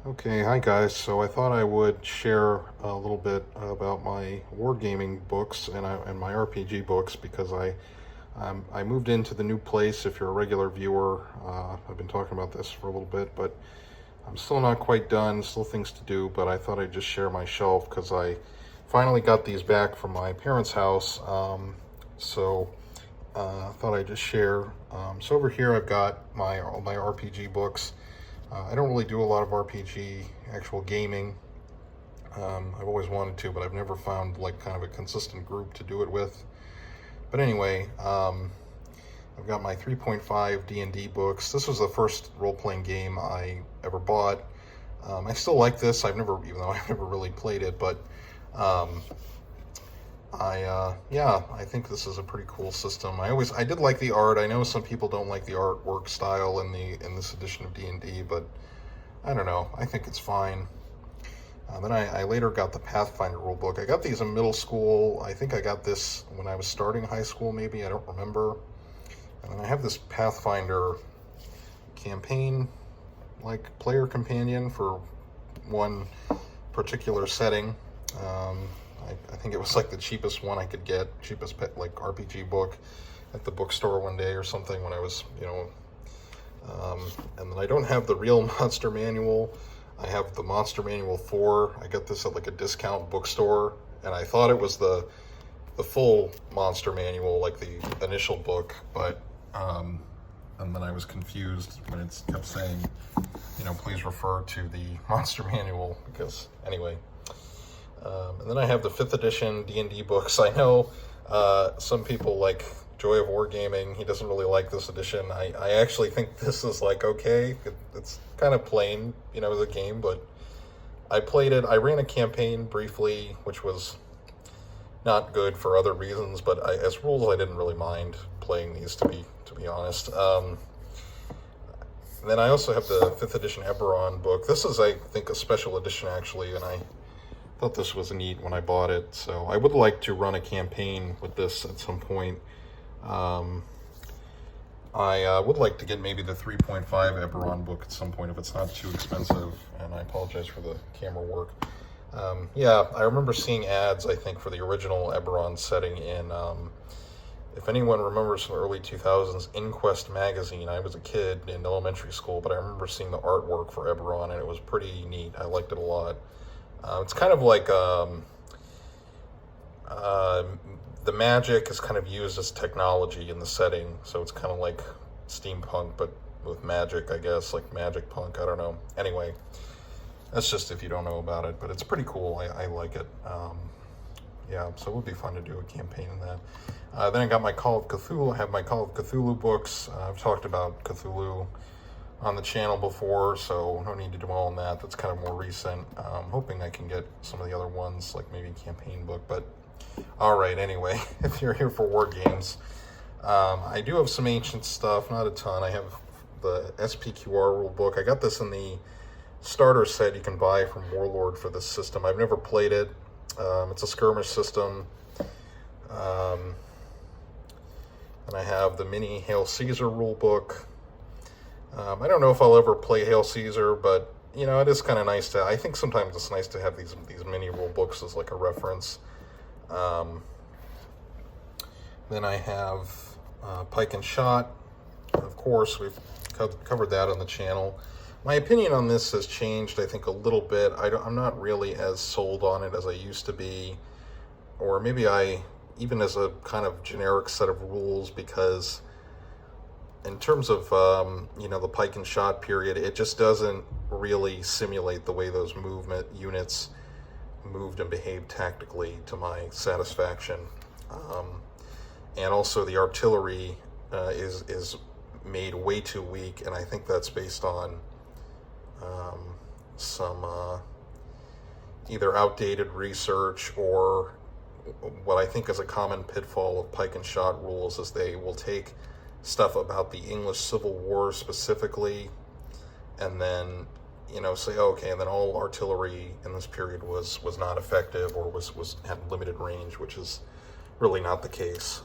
Okay, hi guys. So I thought I would share a little bit about my wargaming books and my RPG books because I moved into the new place. If you're a regular viewer, I've been talking about this for a little bit, but I'm still not quite done. Still things to do, but I thought I'd just share my shelf because I finally got these back from my parents' house. I thought I'd just share. So over here I've got all my RPG books. I don't really do a lot of RPG actual gaming. I've always wanted to, but I've never found like kind of a consistent group to do it with. But anyway, I've got my 3.5 D&D books. This was the first role-playing game I ever bought. I still like this. Even though I've never really played it, but I think this is a pretty cool system. I did like the art. I know some people don't like the artwork style in this edition of D&D, but I don't know. I think it's fine. Then I later got the Pathfinder rulebook. I got these in middle school. I think I got this when I was starting high school, maybe. I don't remember. And then I have this Pathfinder campaign, like player companion for one particular setting. I think it was like the cheapest one I could get, cheapest like RPG book at the bookstore one day or something when I was, and then I don't have the real Monster Manual. I have the Monster Manual 4. I got this at like a discount bookstore, and I thought it was the full Monster Manual, like the initial book, but and then I was confused when it kept saying, please refer to the Monster Manual, because anyway. And then I have the 5th edition D&D books. I know some people like Joy of Wargaming. He doesn't really like this edition. I actually think this is like okay. It's kind of plain, as a game, but I played it. I ran a campaign briefly, which was not good for other reasons, but as rules, I didn't really mind playing these, to be honest. Then I also have the 5th edition Eberron book. This is, I think, a special edition actually, and I thought this was neat when I bought it, so I would like to run a campaign with this at some point. I would like to get maybe the 3.5 Eberron book at some point if it's not too expensive, and I apologize for the camera work. I remember seeing ads, I think, for the original Eberron setting in, if anyone remembers from the early 2000s, Inquest magazine. I was a kid in elementary school, but I remember seeing the artwork for Eberron, and it was pretty neat. I liked it a lot. It's kind of like the magic is kind of used as technology in the setting, so it's kind of like steampunk, but with magic, I guess, like magic punk, I don't know. Anyway, that's just if you don't know about it, but it's pretty cool. I like it. So it would be fun to do a campaign in that. Then I got my Call of Cthulhu. I have my Call of Cthulhu books. I've talked about Cthulhu on the channel before, so no need to dwell on that. That's kind of more recent. I'm hoping I can get some of the other ones, like maybe a campaign book, but all right, anyway, if you're here for war games, I do have some ancient stuff, not a ton. I have the SPQR rule book. I got this in the starter set you can buy from Warlord for this system. I've never played it. It's a skirmish system. And I have the mini Hail Caesar rule book. I don't know if I'll ever play Hail Caesar, but it is kind of nice to. I think sometimes it's nice to have these mini rule books as like a reference. Then I have Pike and Shot. Of course, we've covered that on the channel. My opinion on this has changed, I think, a little bit. I'm not really as sold on it as I used to be, or maybe even as a kind of generic set of rules, because in terms of, the Pike and Shot period, it just doesn't really simulate the way those movement units moved and behaved tactically to my satisfaction. And also the artillery is made way too weak, and I think that's based on some either outdated research or what I think is a common pitfall of Pike and Shot rules is they will take stuff about the English Civil War specifically, and then say, okay, and then all artillery in this period was not effective or had limited range, which is really not the case.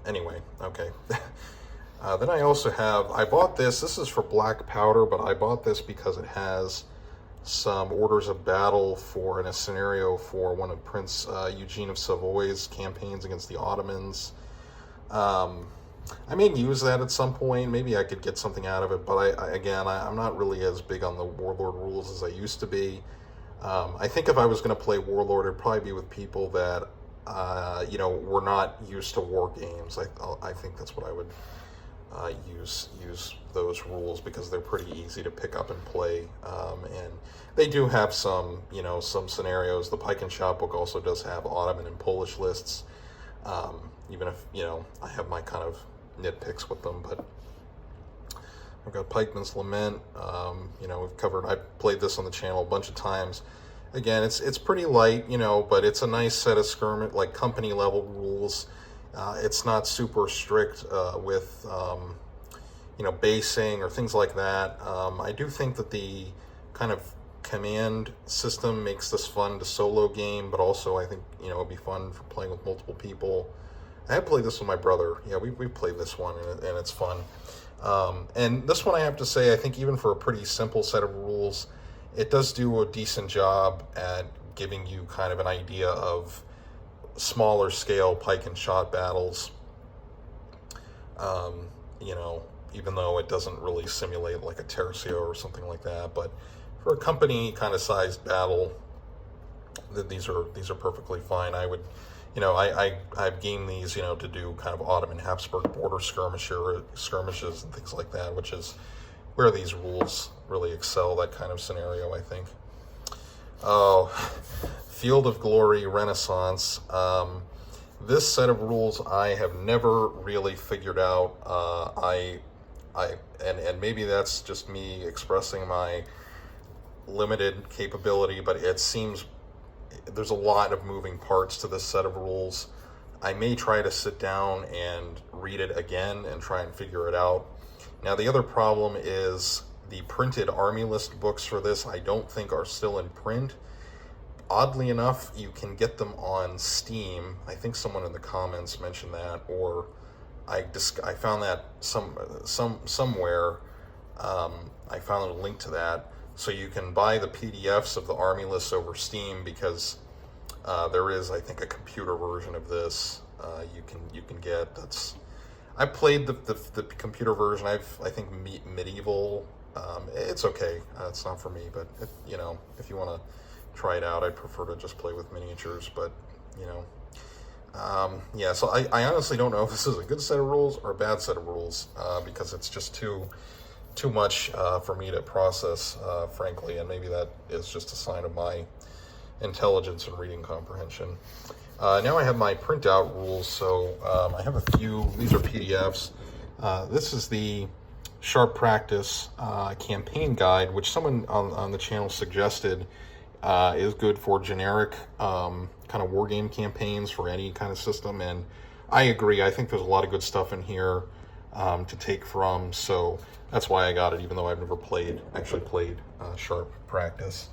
Anyway, okay. Then I also have, I bought this is for black powder, but I bought this because it has some orders of battle for in a scenario for one of Prince Eugene of Savoy's campaigns against the Ottomans. I may use that at some point. Maybe I could get something out of it, but I'm not really as big on the Warlord rules as I used to be. I think if I was going to play Warlord, it'd probably be with people that, were not used to war games. I think that's what I would use those rules, because they're pretty easy to pick up and play. And they do have some scenarios. The Pike and Shot book also does have Ottoman and Polish lists. Even if, I have my kind of nitpicks with them, but I've got Pikeman's Lament. I've played this on the channel a bunch of times. Again, it's pretty light, but it's a nice set of skirmish, like company level rules. It's not super strict with, basing or things like that. I do think that the kind of command system makes this fun to solo game, but also I think, it'd be fun for playing with multiple people. I have played this with my brother. Yeah, we played this one, and it's fun. And this one, I have to say, I think even for a pretty simple set of rules, it does do a decent job at giving you kind of an idea of smaller scale pike and shot battles. Even though it doesn't really simulate like a tercio or something like that, but for a company kind of sized battle, these are perfectly fine. I would. I've gamed these, to do kind of Ottoman Habsburg border skirmishes and things like that, which is where these rules really excel, that kind of scenario, I think. Oh, Field of Glory Renaissance. This set of rules I have never really figured out. And maybe that's just me expressing my limited capability, but it seems there's a lot of moving parts to this set of rules. I may try to sit down and read it again and try and figure it out. Now, the other problem is the printed army list books for this I don't think are still in print. Oddly enough, you can get them on Steam. I think someone in the comments mentioned that, or I found that somewhere. I found a link to that. So you can buy the PDFs of the army lists over Steam, because there is, I think, a computer version of this you can get. I played the computer version. I think Medieval. It's okay. It's not for me, but if you want to try it out, I'd prefer to just play with miniatures. But So I honestly don't know if this is a good set of rules or a bad set of rules, because it's just too much for me to process, frankly, and maybe that is just a sign of my intelligence and reading comprehension. Now I have my printout rules, so I have a few. These are PDFs. This is the Sharp Practice campaign guide, which someone on the channel suggested is good for generic kind of wargame campaigns for any kind of system, and I agree. I think there's a lot of good stuff in here to take from, so that's why I got it, even though I've never actually played Sharp Practice.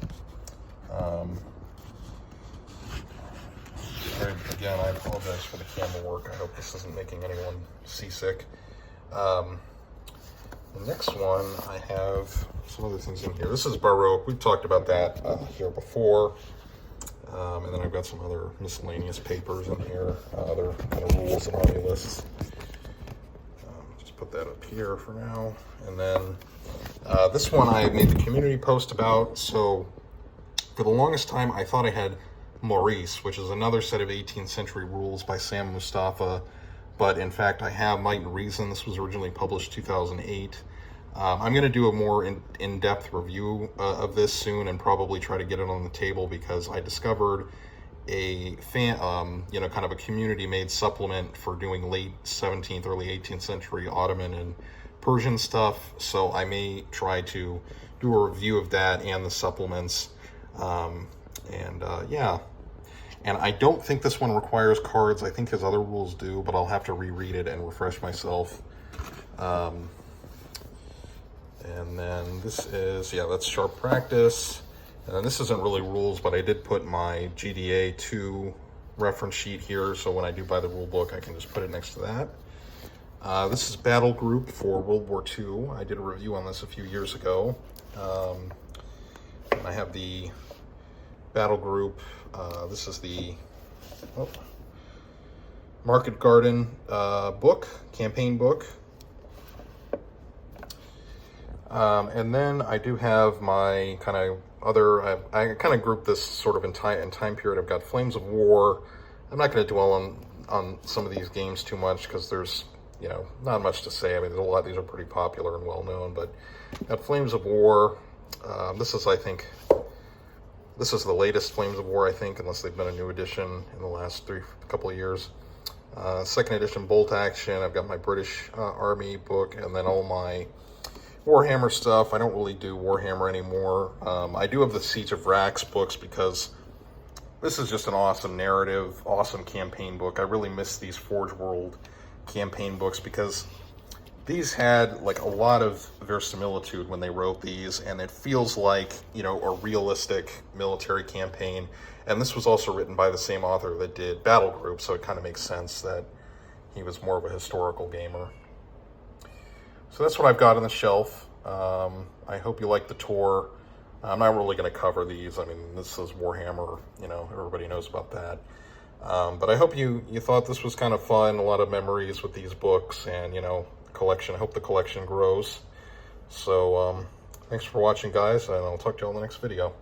Again, I apologize for the camera work. I hope this isn't making anyone seasick. The next one, I have some other things in here. This is Baroque. We've talked about that here before. And then I've got some other miscellaneous papers in here, other kind of rules and army lists. Just put that up here for now. And then this one I made the community post about. So for the longest time, I thought I had Maurice, which is another set of 18th century rules by Sam Mustafa. But in fact, I have Might and Reason. This was originally published 2008. I'm going to do a more in-depth review of this soon, and probably try to get it on the table, because I discovered a kind of a community-made supplement for doing late 17th, early 18th century Ottoman and Persian stuff. So I may try to do a review of that and the supplements. And I don't think this one requires cards. I think his other rules do, but I'll have to reread it and refresh myself. And then this is, that's Sharp Practice. And then this isn't really rules, but I did put my GDA 2 reference sheet here, so when I do buy the rule book, I can just put it next to that. This is Battle Group for World War II. I did a review on this a few years ago. And I I have the Battle Group. This is the Market Garden book, campaign book. And then I do have my kind of other, I kind of grouped this sort of in time period. I've got Flames of War. I'm not going to dwell on some of these games too much because there's, you know, not much to say. I mean, there's a lot, these are pretty popular and well known, but got Flames of War. This is, I think, this is the latest Flames of War, I think, unless they've been a new edition in the last couple of years. Second edition Bolt Action. I've got my British Army book, and then all my Warhammer stuff. I don't really do Warhammer anymore. I do have the Siege of Vrax books because this is just an awesome narrative, awesome campaign book. I really miss these Forge World campaign books because these had like a lot of verisimilitude when they wrote these, and it feels like, you know, a realistic military campaign. And this was also written by the same author that did Battle Group, so it kind of makes sense that he was more of a historical gamer. So that's what I've got on the shelf. I hope you like the tour. I'm not really going to cover these. I mean, this is Warhammer, you know, everybody knows about that. But I hope you thought this was kind of fun, a lot of memories with these books, and, you know, collection. I hope the collection grows. So thanks for watching, guys, and I'll talk to you all in the next video.